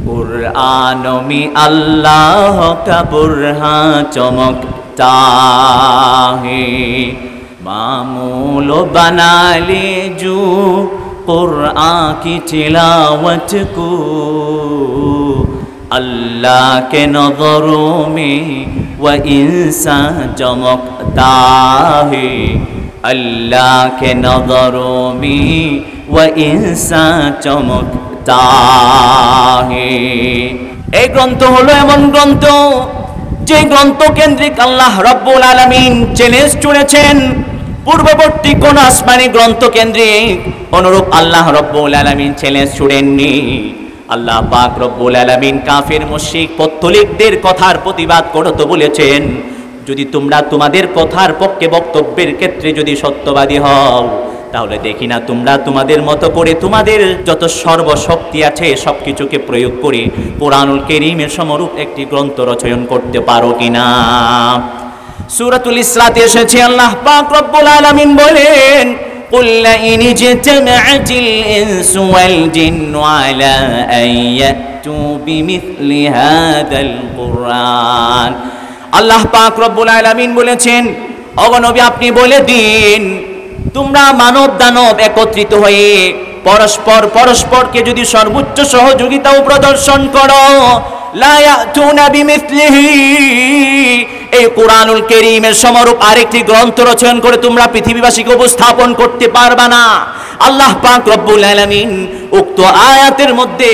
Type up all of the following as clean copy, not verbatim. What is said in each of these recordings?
कुरान में अल्लाह का बुरहान चमकता है, मामूल बना ले जो कुरान की तिलावत को। अल्लाह के नज़रों में वह इंसान चमकता है, अल्लाह के नज़रों में वह इंसान चमकता है। এই গ্রন্থ হলো এমন গ্রন্থ যে গ্রন্থ কেন্দ্রিক আল্লাহ রব্বুল আলামিন চ্যালেঞ্জ ছুড়েছেন। পূর্ববর্তী কোন আসমানি গ্রন্থ কেন্দ্রিক অনুরূপ আল্লাহ রব্বুল আলামিন চ্যালেঞ্জ ছুড়েননি। আল্লাহ পাক রব্বুল আলামিন কাফির মুশরিক পৌত্তলিকদের কথার প্রতিবাদ করতে বলেছেন, যদি তোমরা তোমাদের কথার পক্ষে বক্তব্যের ক্ষেত্রে যদি সত্যবাদী হও, তাহলে দেখি না তোমরা তোমাদের মতো করে তোমাদের যত সর্বশক্তি আছে সবকিছুকে প্রয়োগ করে কোরআনুল কারীমের সমরূপ একটি গ্রন্থ রচনা করতে পারো কিনা। সূরাতুল ইসরাতে এসেছে আল্লাহ পাক রব্বুল আলামিন বলেন, قل إن اجتمعت الإنس والجن على أن يأتوا بمثل هذا القرآن। আল্লাহ পাক রব্বুল আলামিন বলেছেন, ওগো নবী আপনি বলে দিন, তোমরা মানব দানব একত্রিত হয়ে পরস্পরকে যদি সর্বোচ্চ সহযোগিতাও প্রদর্শন করো, লা ইয়াতুনা বিমিসলিহি, এই কুরআনুল কারীমের সমরূপ আরেকটি গ্রন্থ রচনা করে তোমরা পৃথিবীবাসীকে উপস্থাপন করতে পারবা না। আল্লাহ পাক রব্বুল আলামিন উক্ত আয়াতের মধ্যে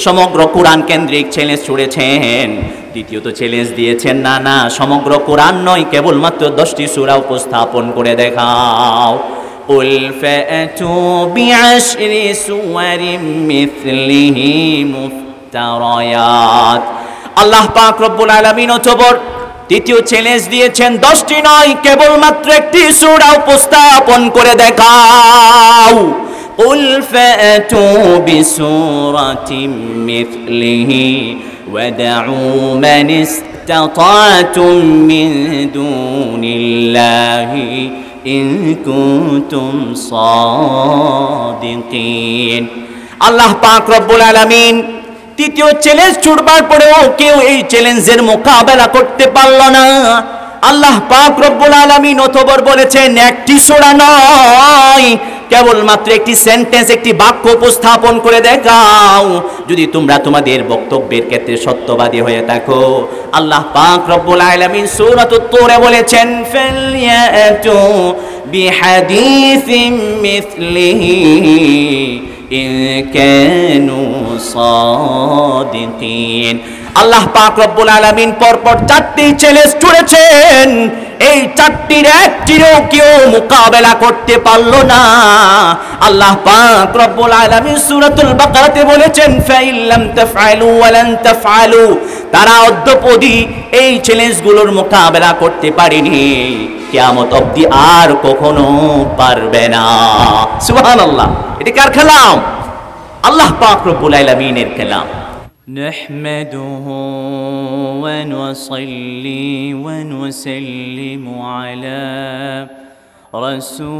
সমগ্র কুরআন কেন্দ্রিক চ্যালেঞ্জ ছুড়েছেন। দ্বিতীয়ত চ্যালেঞ্জ দিয়েছেন, না না সমগ্র কোরআন নয়, কেবলমাত্র 10টি সূরা উপস্থাপন করে দেখাও। قل فأتوا بعشر سور مثله مفتريات। আল্লাহ পাক রব্বুল আলামিন অতঃপর তৃতীয় চ্যালেঞ্জ দিয়েছেন, 10টি নয় কেবলমাত্র একটি সূরা উপস্থাপন করে দেখাও। قل فأتوا بسورة مثله وادعوا من استطعتم من دون الله إن كنتم صادقين। আল্লাহ পাক রব্বুল আলামিন তৃতীয় চ্যালেঞ্জ ছুড়বার পরেও কেউ এই চ্যালেঞ্জের মোকাবেলা করতে পারল না। আল্লাহ পাক রব্বুল আলামিন অতঃপর বলেছেন, একটি সূরা নয় কেবলমাত্র একটি সেন্টেন্স, একটি বাক্য উপস্থাপন করে দেখাও যদি তোমরা তোমাদের বক্তব্যের ক্ষেত্রে সত্যবাদী হয়ে থাকো। আল্লাহ পাক রব্বুল আলামিন সূরাতুত তূরে বলেছেন, ফালইয়াতু বিহাদিসিম মিসলিহি ইন কানু সাদিকিন। আল্লাহ পাক রব্বুল আলামিন পরপর 4টি চ্যালেঞ্জ ছুড়েছেন, এই 4টির একটিরও কেউ মোকাবেলা করতে পারলো না। আল্লাহ পাক রব্বুল আলামিন সূরাতুল বাকারাতে বলেছেন, ফাইল্লাম তাফআলু ওয়া লান তাফআলু, তারা অদ্যপদি এই চ্যালেঞ্জগুলোর মোকাবেলা করতে পারেনি, কিয়ামত অবধি আর কখনো পারবে না। সুবহানাল্লাহ, এটা কার কালাম? আল্লাহ পাক রব্বুল আলামিনের কালাম। نحمده ونصلي ونسلم على رسوله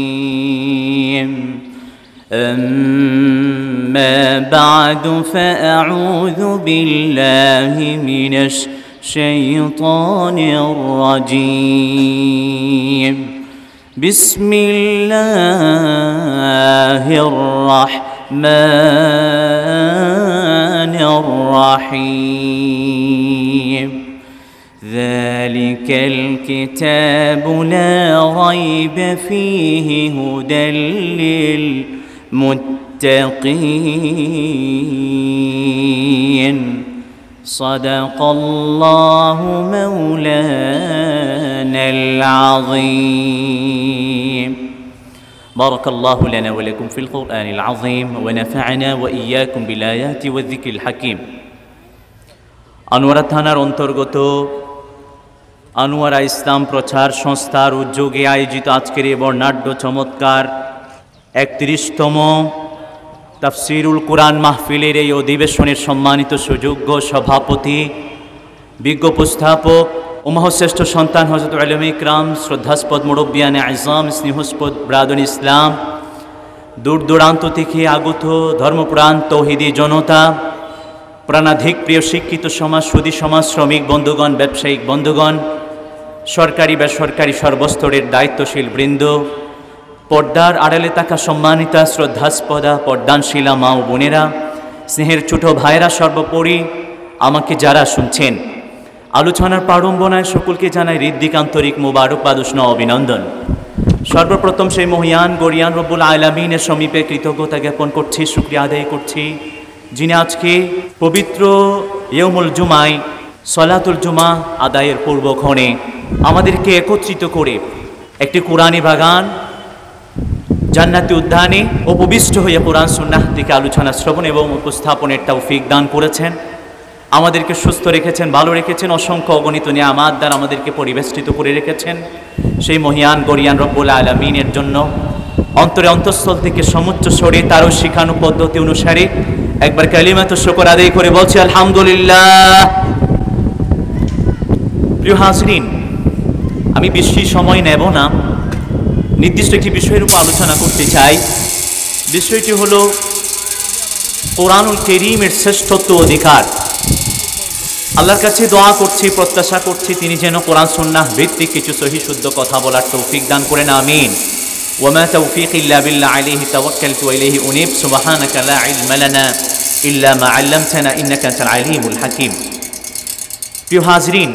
الكريم، أما بعد فأعوذ بالله من الشيطان الرجيم، بسم الله الرحمن الرحيم، ذلك الكتاب لا ريب فيه هدى للمتقين، صدق الله مولانا العظيم، بارك الله لنا ولكم في القرآن العظيم ونفعنا وإياكم بالآيات والذكر الحكيم। আনোয়ারা থানার অন্তর্গত আনোয়ারা ইসলাম প্রচার সংস্থার উদ্যোগে আয়োজিত আজকের এই বর্ণাঢ্য চমৎকার 31তম তাফসিরুল কুরআন মাহফিলের এই অধিবেশনের সম্মানিত সুযোগ্য সভাপতি, বিজ্ঞ উপস্থাপক ও মহশ্রেষ্ঠ সন্তান হযরত উলামা ইকরাম, শ্রদ্ধাস্পদ মুরব্বিয়ানে আযম, স্নেহস্পদ ব্রাদুল ইসলাম, দূর দূরান্ত থেকে আগত ধর্মপ্রাণ তৌহিদি জনতা, প্রাণাধিক প্রিয় শিক্ষিত সমাজ, সুধী সমাজ, শ্রমিক বন্ধুগণ, ব্যবসায়িক বন্ধুগণ, সরকারি বেসরকারি সর্বস্তরের দায়িত্বশীল বৃন্দ, পর্দার আড়ালে থাকা সম্মানিতা শ্রদ্ধাস্পদা পর্দানশীলা মা ও বোনেরা, স্নেহের ছোট ভাইরা, সর্বোপরি আমাকে যারা শুনছেন, আলোচনার প্রারম্ভনায় সকলকে জানাই হৃদ্দিক আন্তরিক মোবারকবাদ, উষ্ণ অভিনন্দন। সর্বপ্রথম সেই মহিয়ান গরিয়ান রব্বুল আলামিনের সমীপে কৃতজ্ঞতা জ্ঞাপন করছি, শুকরিয়া আদায় করছি, যিনি আজকে পবিত্র ইয়ৌমুল জুমায় সলাতুল জুমা আদায়ের পূর্বক্ষণে আমাদেরকে একত্রিত করে একটি কোরআনী বাগান, জান্নাতি উদ্যানে উপবিষ্ট হয়ে কোরআন সুন্নাহ থেকে আলোচনা শ্রবণ এবং উপস্থাপনের তৌফিক দান করেছেন। আমাদেরকে সুস্থ রেখেছেন, ভালো রেখেছেন, অসংখ্য অগণিত নিয়ামত দ্বারা আমাদেরকে পরিবেষ্টিত করে রেখেছেন। সেই মহিয়ান গরিয়ান রব্বুল আলামিনের জন্য অন্তরে অন্তঃস্থল থেকে সমুচ্চ স্বরে তারও শিখানো পদ্ধতি অনুসারে একবার কালিমাতুশ শুকর আদায় করে বলছি আলহামদুলিল্লাহ। প্রিয় হাজরিন, আমি বেশি সময় নেব না, নির্দিষ্ট একটি বিষয়ের উপর আলোচনা করতে চাই। বিষয়টি হলো কোরআনুল কারীমের শ্রেষ্ঠত্ব অধিকার। আল্লাহর কাছে দোয়া করছি, প্রত্যাশা করছি তিনি যেন কোরআন সুন্নাহ ভিত্তিক কিছু সহি শুদ্ধ কথা বলার তৌফিক দান করেন, আমিন। ওয়ামা তাওফীকি ইল্লা বিল্লাহ, আলাইহি তাওয়াক্কালতু ওয়া ইলাইহি উনীব, সুবহানাকা লা ইলমা লানা ইল্লা মা আল্লামতানা ইন্নাকা আনতাল আলিমুল হাকীম। প্রিয় হাজরিন,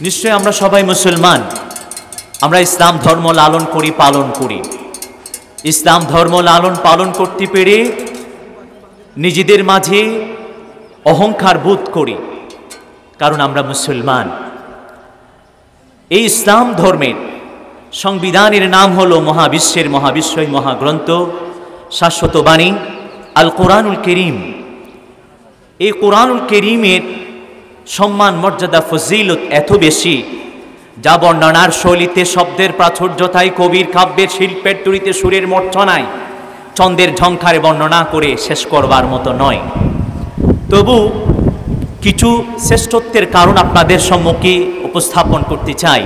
নিশ্চয় আমরা সবাই মুসলমান, আমরা ইসলাম ধর্ম লালন করি, পালন করি। ইসলাম ধর্ম লালন পালন করতে পেরে নিজেদের মাঝে অহংকার বোধ করি, কারণ আমরা মুসলমান। এই ইসলাম ধর্মের সংবিধানের নাম হলো মহাবিশ্বের মহাবিশ্বই মহাগ্রন্থ, শাশ্বত বাণী আল কোরআনুল কারীম। এই কোরআনুল কারীমের সম্মান, মর্যাদা, ফজিলত এত বেশি, যা বর্ণনার শৈলীতে, শব্দের প্রাচুর্যতায়, কবির কাব্যের শিল্পের তুড়িতে, সুরের মূর্ছনায়, ছন্দের ঝংকারে বর্ণনা করে শেষ করবার মতো নয়। তবু কিছু শ্রেষ্ঠত্বের কারণ আপনাদের সম্মুখে উপস্থাপন করতে চাই।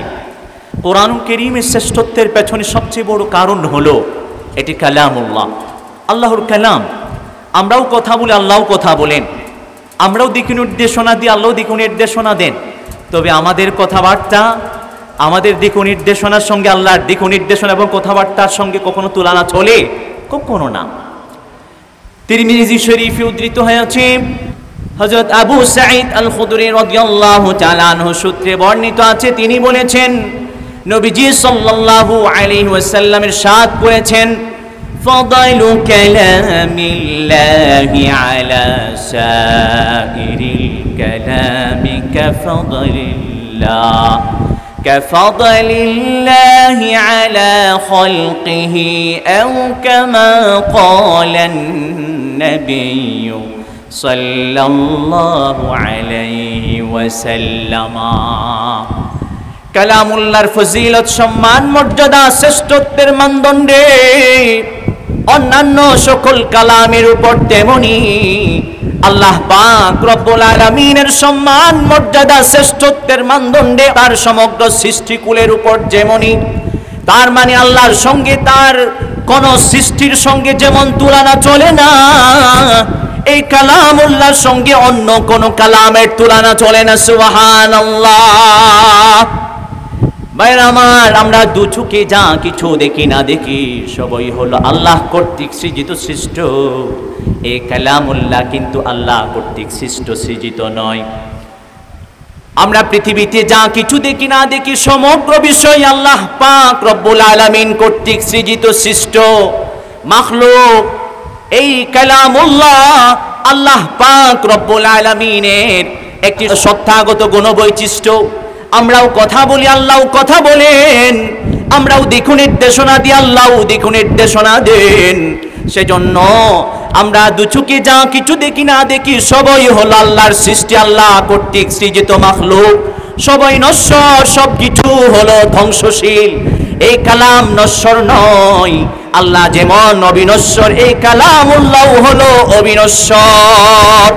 কোরআনুল কারীমের শ্রেষ্ঠত্বের পেছনে সবচেয়ে বড় কারণ হলো এটি কালামুল্লাহ, আল্লাহর কালাম। আমরাও কথা বলি, আল্লাহও কথা বলেন। আমরাও দিক নির্দেশনা দিই, আল্লাহও দিক নির্দেশনা দেন। তবে আমাদের কথাবার্তা, আমাদের দিক নির্দেশনার সঙ্গে আল্লাহর দিক নির্দেশনা এবং কথাবার্তার সঙ্গে কখনো তুলনা চলে? কখনো না। তিরমিজি শরীফে উদ্ধৃত হয়েছে, হযরত আবু সাঈদ আল খুদরি রাদিয়াল্লাহু তাআলা আনহু সূত্রে বর্ণিত আছে, তিনি বলেছেন, নবীজি সাল্লাল্লাহু আলাইহি ওয়াসাল্লাম ইরশাদ করেছেন, ফাদাইলু কালামিল্লাহি আলা সাইরিল কালামি কাফাদালিল্লাহি আলা খালকিহি আও কামা ক্বালান নাবিয়্যু সাল্লাল্লাহু আলাইহি ওয়াসাল্লাম। কালামুল্লাহর ফজিলত, সম্মান, মর্যাদা, শ্রেষ্ঠত্বের মানদণ্ডে অন্যান্য সকল কালামের উপর তেমনি আল্লাহ পাক রব্বুল আলামিনের সম্মান, মর্যাদা, শ্রেষ্ঠত্বের মানদণ্ডে তার সমগ্র সৃষ্টিকুলের উপর যেমনি। তার মানে আল্লাহর সঙ্গে তার কোন সৃষ্টির সঙ্গে যেমন তুলনা চলে না, এই কালামুল্লাহর সঙ্গে অন্য কোন কালামের তুলনা চলে না। সুবহানাল্লাহ। ভাইরা আমার, আমরা দু চোখে যা কিছু দেখি না দেখি সবই হলো আল্লাহ কর্তৃক সৃজিত, সৃষ্ট। এই কালামুল্লাহ কিন্তু আল্লাহ কর্তৃক সৃষ্ট, সৃজিত নয়। আমরা পৃথিবীতে যা কিছু দেখি না দেখি সমগ্র বিষয় আল্লাহ পাক রব্বুল আলামিন কর্তৃক সৃজিত, সৃষ্ট মাখলুক। এই কালামুল্লাহ আল্লাহ পাক রব্বুল আলামিনের একটি সত্তাগত গুণ বৈশিষ্ট্য। আমরাও কথা বলি, আল্লাহও কথা বলেন। আমরাও দিক নির্দেশনা দিই, আল্লাহও দিক নির্দেশনা দেন। সেজন্য আমরা দুচোখে যা কিছু দেখি না দেখি সবই হলো আল্লাহর সৃষ্টি, আল্লাহ কর্তৃক সৃজিত মাখলুক। সবই নশ্বর, সব কিছু হলো ধ্বংসশীল। এই কালাম নশ্বর নয়। আল্লাহ যেমন অবিনশ্বর, এই কালামুল্লাহ হলো অবিনশ্বর।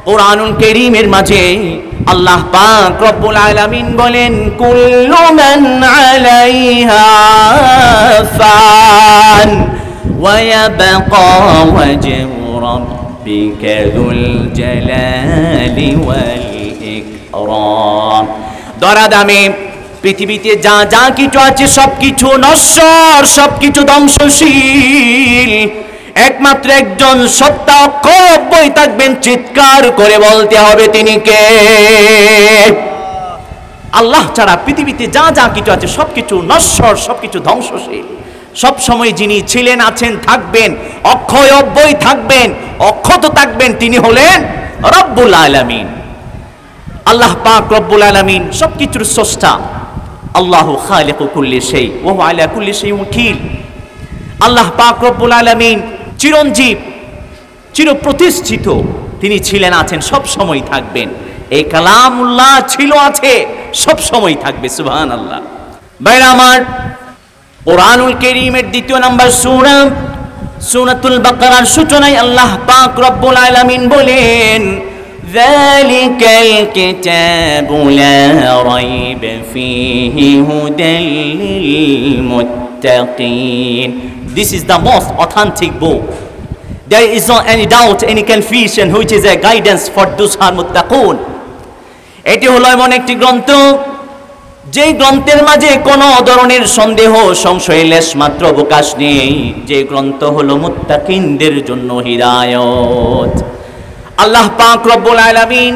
কোরআনুল কারীমের মাঝে আল্লাহ পাক রব্বুল আলামিন বলেন, কুল্লু মান আলাইহা ফান ويبقى وجه ربك ذو الجلال والإكرام দরাদামে পৃথিবীতে যা যা কিছু আছে সবকিছু নশ্বর, সবকিছু ধ্বংসশীল। একমাত্র একজন সত্তা অক্ষয় থাকবেন, চিৎকার করে বলতে হবে তিনি কে? আল্লাহ ছাড়া পৃথিবীতে যা যা কিছু আছে সবকিছু নশ্বর, সবকিছু ধ্বংসশীল। সব সময় যিনি ছিলেন, আছেন, থাকবেন, অক্ষয় অব্যয় থাকবেন, অক্ষত থাকবেন, তিনি হলেন রব্বুল আলামিন। আল্লাহ পাক রব্বুল আলামিন সবকিছুর স্রষ্টা। আল্লাহু খালিকু কুল্লি শাই ওয়া হুয়া আলা কুল্লি শাইইন ওয়াকিল। আল্লাহ পাক রব্বুল আলামিন চিরঞ্জীব, চিরপ্রতিষ্ঠিত। তিনি ছিলেন, আছেন, সব সময় থাকবেন। এই কালামুল্লাহ ছিল, আছে, সব সময় থাকবে। সুবহানাল্লাহ। ভাইরা আমার, কোরআনুল কারীমের দ্বিতীয় নাম্বার সূরা সূরাতুল বাকারার সূচনায় আল্লাহ পাক রব্বুল আলামিন বলেন, যালিকাল কিতাবু লা রাইবা ফীহি হুদাল লিল মুত্তাকিন। This is the most authentic book. There is no any doubt, any confusion, which is a guidance for those who are muttaqun. এটি হলো এমন একটি গ্রন্থ, যে গ্রন্থের মাঝে কোনো ধরনের সন্দেহ, সংশয়, লেশ মাত্র অবকাশ নেই। যে গ্রন্থ হলো মুত্তাকিনদের জন্য হিদায়াত। আল্লাহ পাক রব্বুল আলামিন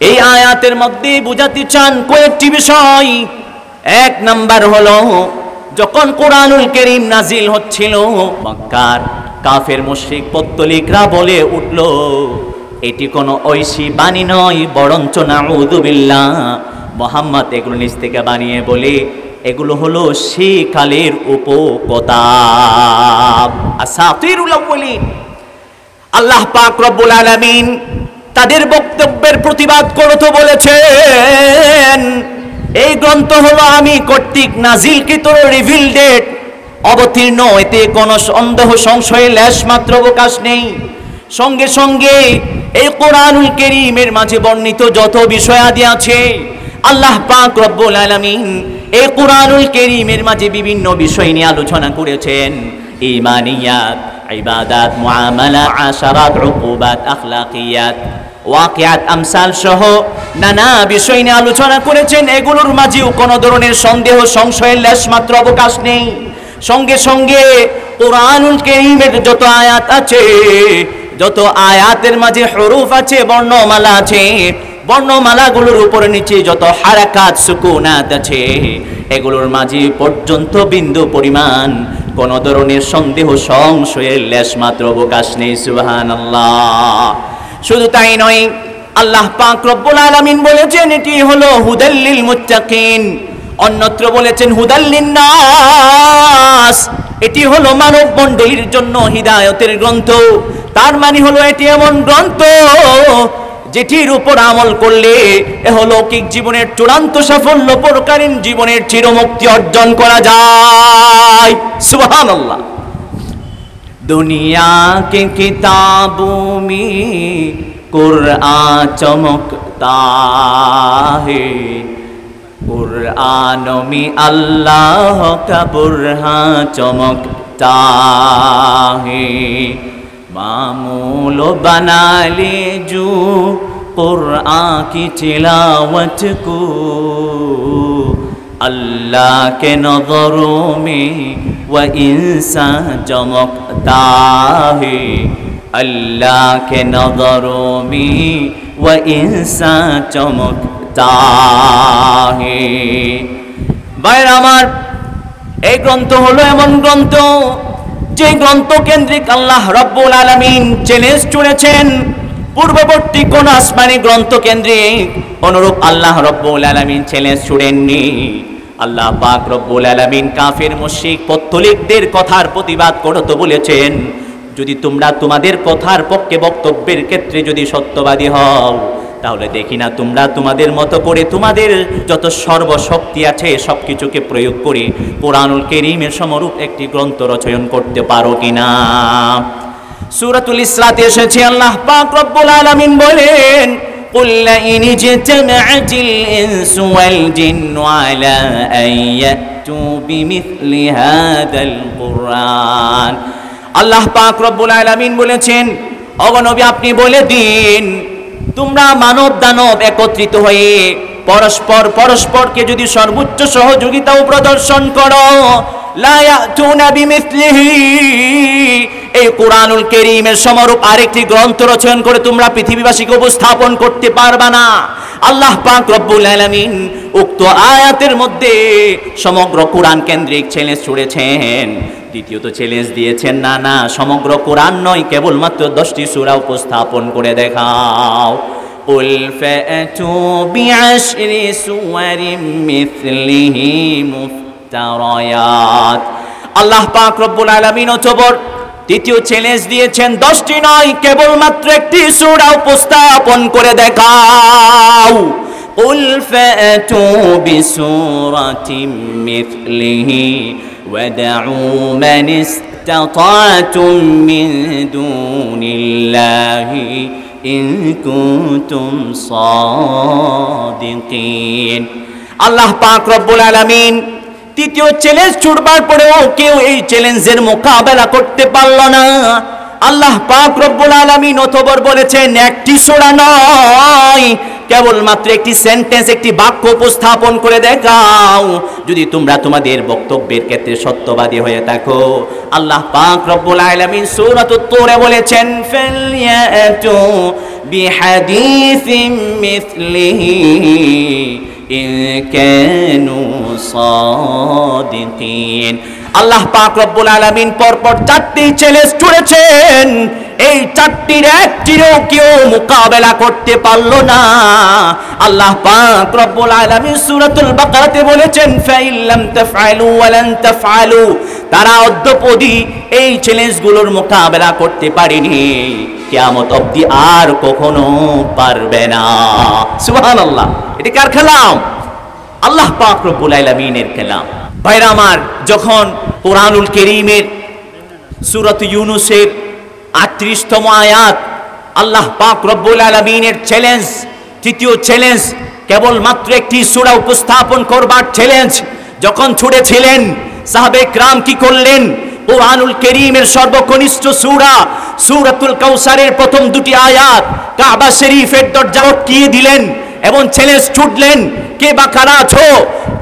এই আয়াতের মধ্যে বুঝাতে চান কয়েকটি বিষয়। এক নাম্বার হলো, যখন কোরআনুল কারীম নাজিল হচ্ছিল, মক্কার কাফের মুশরিক পত্তলিকরা বলে উঠল, এটি কোনো ঐশী বাণী নয়, বরঞ্চ নাউযুবিল্লাহ মুহাম্মদ এগুলো নিজ থেকে বানিয়ে বলে এগুলো হলো সেই কালের উপকতাব, আসাতিরুল আউয়ালিন। আল্লাহ পাক রব্বুল আলামিন তাদের বক্তব্যের প্রতিবাদ করতে বলেছেন, এই গ্রন্থ হলো আমি কর্তৃক নাজিলকৃত, রিভিলড, অবতীর্ণ, এতে কোনো সন্দেহ, সংশয়, লেশ মাত্র অবকাশ নেই। সঙ্গে সঙ্গে এই কোরআনুল কারীমের মাঝে বর্ণিত যত বিষয়াদি আছে, আল্লাহ পাক রব্বুল আলামিন এই কোরআনুল কারীমের মাঝে বিভিন্ন বিষয় নিয়ে আলোচনা করেছেন। ঈমানিয়াত, ইবাদাত, মুআমালা, আশারাত, উকুবাত, আখলাকিয়াত, ওয়াকিয়াত, আমসাল সহ নানা বিষয় নিয়ে আলোচনা করেছেন। এগুলোর মাঝেও কোনো ধরনের সন্দেহ, সংশয়ের লেশ মাত্র অবকাশ নেই। সঙ্গে সঙ্গে কোরআনুল কারীমের যত আয়াত আছে, যত আয়াতের মাঝে হরুফ আছে, বর্ণমালা আছে, বর্ণমালাগুলোর উপরে নিচে যত হারাকাত, সুকুনাত আছে, এগুলোর মাঝে পর্যন্ত বিন্দু পরিমাণ কোন ধরনের সন্দেহ, সংশয়ের লেশ মাত্র অবকাশ নেই। সুবহানাল্লাহ। শুধু তাই নয়, আল্লাহ পাক রব্বুল আলামিন বলেছেন এটি হলো হুদাল লিল মুত্তাকিন, অন্যত্র বলেছেন হুদাল লিন নাস, এটি হলো মানব মণ্ডলীর জন্য হিদায়াতের গ্রন্থ। তার মানে হলো এটি এমন গ্রন্থ যেটির উপর আমল করলে এহলৌকিক জীবনের চূড়ান্ত সাফল্য, পরকালীন জীবনের চিরমুক্তি অর্জন করা যায়। সুবহানাল্লাহ। दुनिया के किताबों में कुरान चमकता है, कुरान में अल्लाह का बुरहान चमकता है, मामूल बना ले जो कुरान की तिलावत को, अल्लाह के नज़रों में व इंसान चमकता है, अल्लाह के नज़रों में व इंसान चमकता है। ভাইরা আমার, এই গ্রন্থ হলো এমন গ্রন্থ যে গ্রন্থ কেন্দ্রিক আল্লাহ রব্বুল আলামিন চ্যালেঞ্জ ছুড়েছেন। পূর্ববর্তী কোন আসমানি গ্রন্থ কেন্দ্রিক অনুরূপ আল্লাহ রব্বুল আলামিন চ্যালেঞ্জ ছুড়েননি। আল্লাহ পাক রব্বুল আলামিন কাফির মুশরিক পত্তলিকদের কথার প্রতিবাদ করতে বলেছেন, যদি তোমরা তোমাদের কথার পক্ষে বক্তব্যের ক্ষেত্রে যদি সত্যবাদী হও, তাহলে দেখি না তোমরা তোমাদের মতো করে তোমাদের যত সর্বশক্তি আছে সবকিছুকে প্রয়োগ করে কোরআনুল কারীমের সমরূপ একটি গ্রন্থ রচয়ন করতে পারো কিনা। সূরাতুল ইসরাতে এসেছে, আল্লাহ পাক রব্বুল আলামিন বলেন, قل لئن اجتمعت الإنس والجن على أن ফাতু বিমিথলি হাদাল কুরআন। আল্লাহ পাক রব্বুল আলামিন বলেছেন, ওগো নবী আপনি বলে দিন, তোমরা মানব দানব একত্রিত হয়ে পরস্পরকে যদি সর্বোচ্চ সহযোগিতাও প্রদর্শন করো, লা ইয়াতুনা বিমিথলিহি, এই কুরআনুল কারীমের সমরূপ আরেকটি গ্রন্থ রচনা করে তোমরা পৃথিবীবাসীকে উপস্থাপন করতে পারবা না। আল্লাহ পাক রব্বুল আলামিন উক্ত আয়াতের মধ্যে সমগ্র কুরআন কেন্দ্রিক চ্যালেঞ্জ ছুড়েছেন। দ্বিতীয়ত চ্যালেঞ্জ দিয়েছেন, না সমগ্র কুরআন নয়, কেবলমাত্র 10টি সূরা উপস্থাপন করে দেখাও। قل فأتوا بعشر سور مثله مفتريات। আল্লাহ পাক রব্বুল আলামিন অতঃপর তৃতীয় চ্যালেঞ্জ দিয়েছেন, 10টি নয়, কেবলমাত্র একটি সূরা উপস্থাপন করে দেখাও। قل فأتوا بسورة مثله وادعوا من استطعتم من دون الله إن كنتم صادقين। আল্লাহ পাক রব্বুল আলামিন তৃতীয় চ্যালেঞ্জ ছুড়বার পরেও কেউ এই চ্যালেঞ্জের মোকাবেলা করতে পারল না। আল্লাহ পাক রব্বুল আলামিন অতঃপর বলেছেন, একটি সূরা নয়, কেবলমাত্র একটি সেন্টেন্স, একটি বাক্য উপস্থাপন করে দেখাও যদি তোমরা তোমাদের বক্তব্যের ক্ষেত্রে সত্যবাদী হয়ে থাকো। আল্লাহ পাক রব্বুল আলামিন সূরাতুত তূরে বলেছেন, ফালইয়াতু বিহাদিসিম মিসলিহি ইন কানু সাদিকিন। আল্লাহ পাক রব্বুল আলামিন পরপর 4টি চ্যালেঞ্জ ছুড়েছেন, এই 4টির একটিরও কেউ মোকাবেলা করতে পারলো না। আল্লাহ পাক রব্বুল আলামিন সূরাতুল বাকারাতে বলেছেন, ফাইল্লাম তাফআলু ওয়া লান তাফআলু, তারা অদ্যপদি এই চ্যালেঞ্জগুলোর মোকাবেলা করতে পারেনি, কিয়ামত অবধি আর কখনো পারবে না। সুবহানাল্লাহ, এটা কার কালাম? আল্লাহ পাক রব্বুল আলামিনের কালাম। ভাইরা আমার, যখন কুরআনুল কারীমের সূরাত ইউনূসের 38তম আয়াত, আল্লাহ পাক রব্বুল আলামিনের চ্যালেঞ্জ, তৃতীয় চ্যালেঞ্জ, কেবলমাত্র একটি সূরা উপস্থাপন করবার চ্যালেঞ্জ যখন ছুড়েছিলেন, সাহাবে کرام কি করলেন? কুরআনুল কারীমের সর্বকনিষ্ঠ সূরা সূরাতুল কাউসারের প্রথম 2টি আয়াত কাবা শরীফের দরজা আটকিয়ে দিলেন এবং চ্যালেঞ্জ ছুড়লেন, কে বা কারা আছো?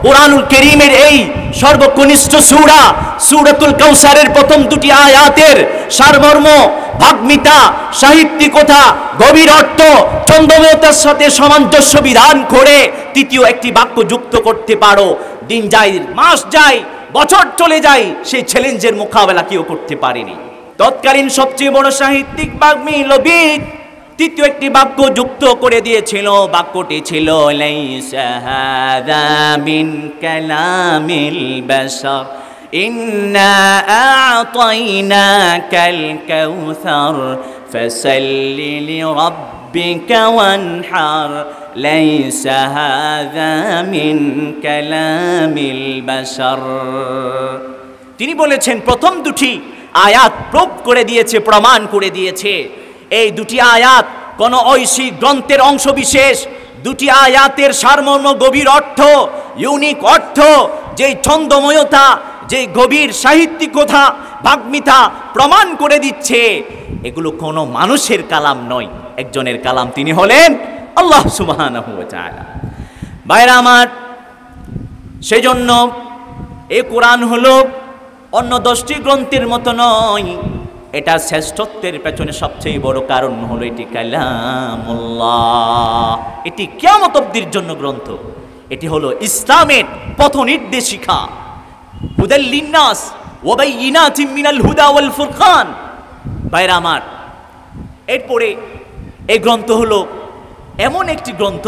কুরআনুল কারীমের এই সর্বকনিষ্ঠ সূরা সূরাতুল কাউসারের প্রথম 2টি আয়াতের সারমর্ম, ভাগমিতা, সাহিত্যিকতা, গভীর অর্থ, ছন্দময়তার সাথে সামঞ্জস্য বিধান করে তৃতীয় একটি বাক্য যুক্ত করতে পারো। দিন যায়, মাস যায়, বছর চলে যায়, সেই চ্যালেঞ্জের মোকাবেলা কেউ করতে পারেনি। তৎকালীন সবচেয়ে বড় সাহিত্যিক বাগ্মী লবিদ তৃতীয় একটি বাক্য যুক্ত করে দিয়েছিল। বাক্যটি ছিল, লাইসা হাযা মিন কালামিল বাশার ইন্না আ'তাইনাকাল কাউসার ফাসাল্লি লিরাব্বিকা ওয়ানহার লাইসা হাযা মিন কালামিল বাশার। তিনি বলেছেন, প্রথম 2টি আয়াত প্রুভ করে দিয়েছে, প্রমাণ করে দিয়েছে, এই 2টি আয়াত কোন ঐশিক গ্রন্থের অংশ বিশেষ। 2টি আয়াতের সারমর্ম, গভীর অর্থ, ইউনিক অর্থ, যেই ছন্দময়তা, যেই গভীর সাহিত্যিকতা, ভাগমিতা প্রমাণ করে দিচ্ছে, এগুলো কোনো মানুষের কালাম নয়, একজনের কালাম, তিনি হলেন আল্লাহ সুবহানাহু ওয়া তাআলা। ভাইরা আমার, সেজন্য এই কোরআন হলো অন্য 10টি গ্রন্থের মতো নয়। এটা শ্রেষ্ঠত্বের পেছনে সবচেয়ে বড় কারণ হলো এটি কালামুল্লাহ। এটি কিয়ামত অবধির জন্য গ্রন্থ। এটি হলো ইসলামের পথ নির্দেশিকা, হুদাল লিন্নাস ওয়া বাইয়িনাতিম মিনাল হুদা ওয়াল ফুরকান। ভাইরা আমার, এরপরে এই গ্রন্থ হলো এমন একটি গ্রন্থ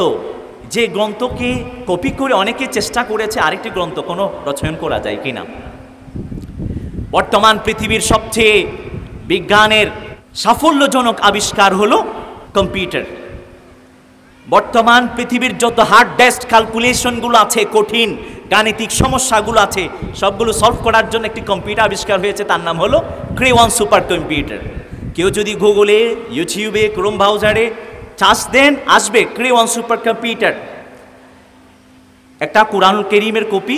যে গ্রন্থকে কপি করে অনেকে চেষ্টা করেছে আরেকটি গ্রন্থ কোনো রচনা করা যায় কিনা। বর্তমান পৃথিবীর সবচেয়ে বিজ্ঞানের সাফল্যজনক আবিষ্কার হলো কম্পিউটার। বর্তমান পৃথিবীর যত হার্ড ডেস্ক ক্যালকুলেশনগুলো আছে, কঠিন গাণিতিক সমস্যাগুলো আছে, সবগুলো সলভ করার জন্য একটি কম্পিউটার আবিষ্কার হয়েছে, তার নাম হলো ক্রে1 সুপার কম্পিউটার। কেউ যদি গুগলে, ইউটিউবে, ক্রোম ব্রাউজারে চার্জ দেন, আসবে ক্রে1 সুপার কম্পিউটার। একটা কুরআনুল কারীমের কপি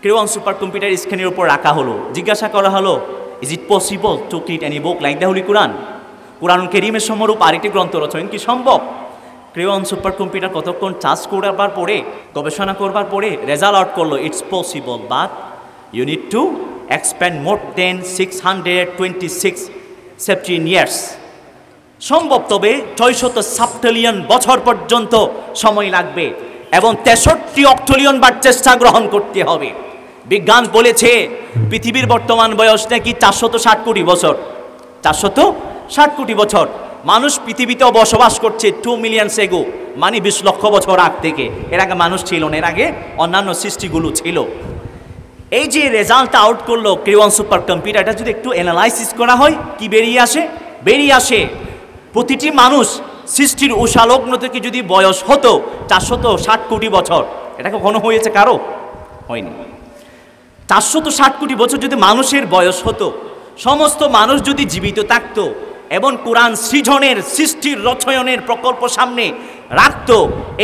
ক্রেওয়ান সুপার কম্পিউটার স্ক্রিনের উপর রাখা হলো, জিজ্ঞাসা করা হলো, is it possible to create any book like the holy Quran? কোরআনুল কারীমের সমরূপ আরেকটি গ্রন্থ রচনা কি সম্ভব? ক্রেওয়ান সুপার কম্পিউটার কতক্ষণ চার্জ করবার পরে, গবেষণা করবার পরে রেজাল্ট আউট করলো, it's possible, but you need to expand more than 626 years. সম্ভব, তবে 600 সাবট্রিলিয়ন বছর পর্যন্ত সময় লাগবে এবং 63 অক্ট্রিলিয়ন বার চেষ্টা গ্রহণ করতে হবে। বিজ্ঞান বলেছে পৃথিবীর বর্তমান বয়স নাকি 460 কোটি বছর। 460 কোটি বছর মানুষ পৃথিবীতেও বসবাস করছে 2 মিলিয়ন এগো, মানে 20 লক্ষ বছর আগ থেকে। এর আগে মানুষ ছিল না, এর আগে অন্যান্য সৃষ্টিগুলো ছিল। এই যে রেজাল্ট আউট করলো ক্রেওয়ান সুপার কম্পিউটার, এটা যদি একটু অ্যানালাইসিস করা হয়, কি বেরিয়ে আসে প্রতিটি মানুষ সৃষ্টির উষালগ্ন থেকে যদি বয়স হতো 460 কোটি বছর, এটা কখনো হয়েছে কারো? হয়নি। 460 কোটি বছর যদি মানুষের বয়স হতো, সমস্ত মানুষ যদি জীবিত থাকতো এবং কোরআন সৃজনের, সৃষ্টির রচয়নের প্রকল্প সামনে রাখত,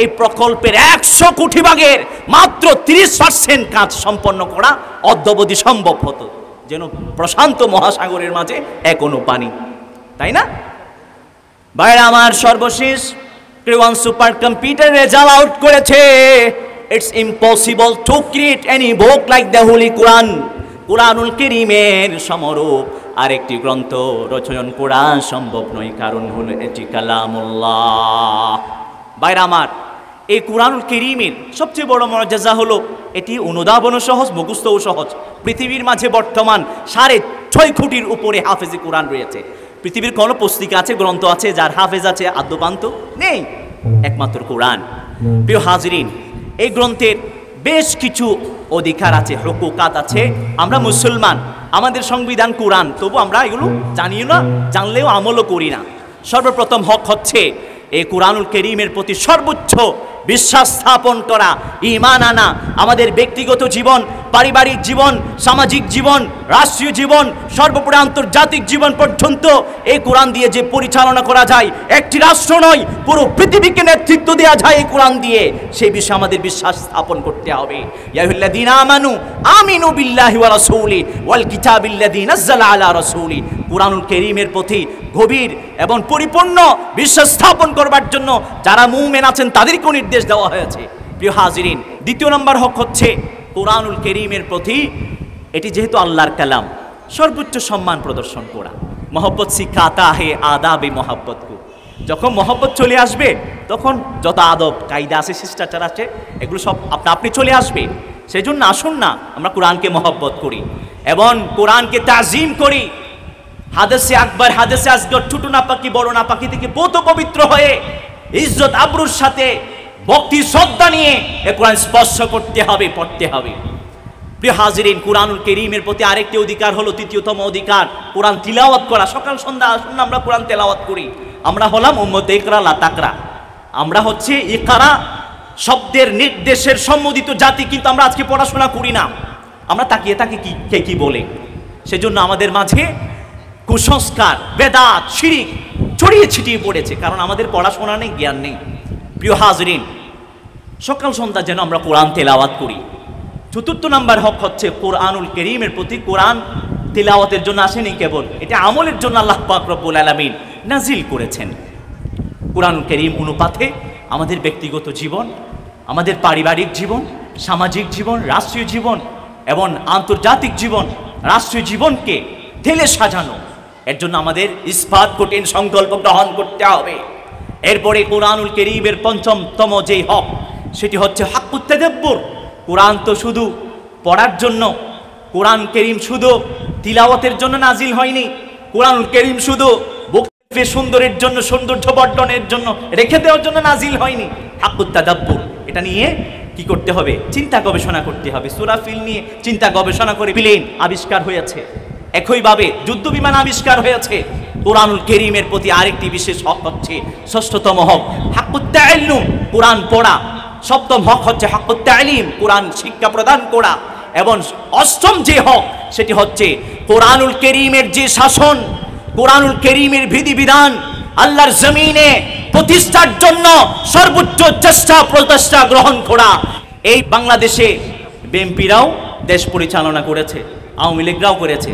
এই প্রকল্পের 100 কোটি ভাগের মাত্র 30% কাজ সম্পন্ন করা অদ্যাবধি সম্ভব হতো, যেন প্রশান্ত মহাসাগরের মাঝে এখনো পানি, তাই না? ভাইরা আমার, সর্বশেষ Cray one super computer result out করেছে, it's impossible to create any book like the holy Quran. কোরআনুল কারীমের সমরূপ আরেকটি গ্রন্থ রচয়ন করা সম্ভব নয়, কারণ হলো এটি কালামুল্লাহ। ভাইরা আমার, এই কোরআনুল কারীমের সবচেয়ে বড় মর্যাদা হলো এটি অনুধাবনও সহজ, মুখস্থও সহজ। পৃথিবীর মাঝে বর্তমান 6.5 কোটির উপরে হাফেজে কোরআন রয়েছে। পৃথিবীর কোনো পুস্তিকা আছে, গ্রন্থ আছে যার হাফেজ আছে আদ্যপান্ত নেই, একমাত্র কোরআন। প্রিয় হাজিরিন, এই গ্রন্থের বেশ কিছু অধিকার আছে, হুকুকাত আছে। আমরা মুসলমান, আমাদের সংবিধান কোরআন, তবু আমরা এগুলো জানিও না, জানলেও আমলও করি না। সর্বপ্রথম হক হচ্ছে এই কোরআনুল কারীমের প্রতি সর্বোচ্চ বিশ্বাস স্থাপন করা, ঈমান আনা। আমাদের ব্যক্তিগত জীবন, পারিবারিক জীবন, সামাজিক জীবন, রাষ্ট্রীয় জীবন, সর্বোপরি আন্তর্জাতিক জীবন পর্যন্ত এই কোরআন দিয়ে যে পরিচালনা করা যায়, একটি রাষ্ট্র নয়, পুরো পৃথিবীকে নেতৃত্ব দেওয়া যায় এই কোরআন দিয়ে, সেই বিষয়ে আমাদের বিশ্বাস স্থাপন করতে হবে। ইয়া আইয়ুহাল্লাযীনা আমানু আমিনু বিল্লাহি ওয়া রাসূলি ওয়াল কিতাবিল্লাযী নাযালা আলা রাসূলি। কোরআনুল কারীমের প্রতি গভীর এবং পরিপূর্ণ বিশ্বাস স্থাপন করবার জন্য যারা মুমিন আছেন তাদেরকেও নির্দেশ দেওয়া হয়েছে। প্রিয় হাজিরিন, দ্বিতীয় নম্বর হক হচ্ছে কোরআনুল কারীমের প্রতি, এটি যেহেতু আল্লাহর কালাম, সর্বোচ্চ সম্মান প্রদর্শন করা। মহব্বত সিখাতা হে আদাবে মহব্বত কো। যখন মহব্বত চলে আসবে, তখন যত আদব কায়দা আছে, শিষ্টাচার আছে, এগুলো সব আপনি চলে আসবে। সেই জন্য আসুন না আমরা কোরআনকে মহব্বত করি এবং কোরআনকে তাজিম করি। হাদেসে আকবর, হাদেসে আসগর, ছোট না পাকি বড় না পাকি থেকে বহুত পবিত্র হয়ে ইজ্জত আবরুর সাথে ভক্তি শ্রদ্ধা নিয়ে এ কোরআন স্পর্শ করতে হবে, পড়তে হবে। প্রিয় হাজিরিন, কোরআনুল কারীমের প্রতি আরেকটি অধিকার হলো, তৃতীয়তম অধিকার, কোরআন তিলাওয়াত করা। সকাল সন্ধ্যা আসুন আমরা কোরআন তেলাওয়াত করি। আমরা হলাম উম্মতে ইকরা লা তাকরা, আমরা হচ্ছে ইকরা শব্দের নির্দেশের সম্মোদিত জাতি, কিন্তু আমরা আজকে পড়াশোনা করি না, আমরা তাকিয়ে তাকে কে কি বলে। সেজন্য আমাদের মাঝে কুসংস্কার, বেদাত, শিরিক ছড়িয়ে ছিটিয়ে পড়েছে, কারণ আমাদের পড়াশোনা নেই, জ্ঞান নেই। প্রিয় হাজিরিন, সকাল সন্ধ্যা যেন আমরা কোরআন তেলাওয়াত করি। চতুর্থ নাম্বার হক হচ্ছে কোরআনুল কারীমের প্রতি, কোরআন তেলাওয়াতের জন্য আসেনি কেবল, এটা আমলের জন্য আল্লাহ পাক রব্বুল আলামিন নাজিল করেছেন। কোরআনুল কারীম অনুপাতে আমাদের ব্যক্তিগত জীবন, আমাদের পারিবারিক জীবন, সামাজিক জীবন, রাষ্ট্রীয় জীবন এবং আন্তর্জাতিক জীবন, রাষ্ট্রীয় জীবনকে ঢেলে সাজানো। এর জন্য আমাদের ইস্পাত কঠিন সংকল্প গ্রহণ করতে হবে। এরপরে কোরআনুল কারীমের পঞ্চমতম যেই হক, সেটি হচ্ছে হাক্কুত তাদাব্বুর। কোরআন তো শুধু পড়ার জন্য, কোরআন কারীম শুধু তিলাওয়াতের জন্য নাজিল হয়নি, কোরআনুল কারীম শুধু বক্তব্যের সুন্দরের জন্য, সৌন্দর্য বর্ধনের জন্য রেখে দেওয়ার জন্য নাজিল হয়নি। হাক্কুত তাদাব্বুর, এটা নিয়ে কি করতে হবে? চিন্তা গবেষণা করতে হবে। সূরা ফিল নিয়ে চিন্তা গবেষণা করে প্লেন আবিষ্কার হয়েছে, একইভাবে যুদ্ধ বিমান আবিষ্কার হয়েছে। কোরআনুল কারীমের প্রতি আরেকটি বিশেষ হক হচ্ছে, ষষ্ঠতম হক, হাক্কুত তাআল্লুম, কোরআন পড়া। সপ্তম হক হচ্ছে হাক্কুত তালিম, কোরআন শিক্ষা প্রদান করা। এবং অষ্টম যে হক, সেটি হচ্ছে কোরআনুল কারীমের যে শাসন, কোরআনুল কারীমের বিধিবিধান আল্লাহর জমিনে প্রতিষ্ঠার জন্য সর্বোচ্চ চেষ্টা প্রচেষ্টা গ্রহণ করা। এই বাংলাদেশে বিএনপিরাও দেশ পরিচালনা করেছে, আওয়ামী লীগরাও করেছে।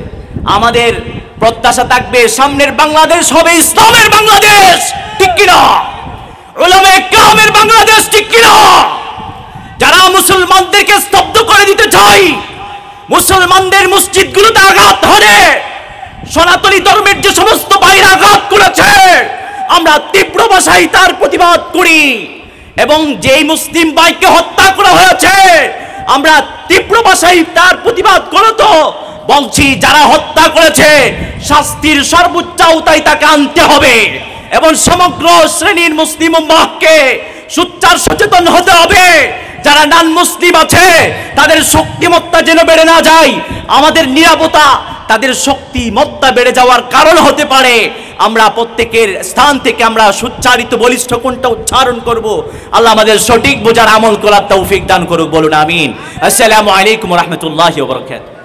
আমাদের প্রত্যাশা থাকবে সামনের বাংলাদেশ হবে ইসলামের বাংলাদেশ, ঠিক কিনা? উলামায়ে কেরামের বাংলাদেশ, ঠিক কিনা? যারা মুসলমানদেরকে স্তব্ধ করে দিতে চায়, মুসলমানদের মসজিদগুলোতে আঘাত হানে, সনাতনী ধর্মের যে সমস্ত ভাইরা আঘাত করেছে, আমরা তীব্র ভাষায় তার প্রতিবাদ করি। এবং যেই মুসলিম ভাইকে হত্যা করা হয়েছে, আমরা তীব্র ভাষায় তার প্রতিবাদ করত বলছি, যারা হত্যা করেছে শাস্তির সর্বোচ্চ আওতায় তাকে আনতে হবে এবং সমগ্র শ্রেণীর মুসলিম উম্মাহকে সোচ্চার সচেতন হতে হবে। যারা নন মুসলিম আছে তাদের শক্তিমত্তা যেন বেড়ে না যায়, আমাদের নিরাপত্তা তাদের শক্তিমত্তা বেড়ে যাওয়ার কারণ হতে পারে। আমরা প্রত্যেকের স্থান থেকে আমরা সুচ্চারিত বলিষ্ঠ কোনটা উচ্চারণ করব। আল্লাহ আমাদের সঠিক বোঝার আমল করার তৌফিক দান করুক, বলুন আমিন। আসসালামু আলাইকুম ওয়া রাহমাতুল্লাহি ওয়া বারাকাতুহু।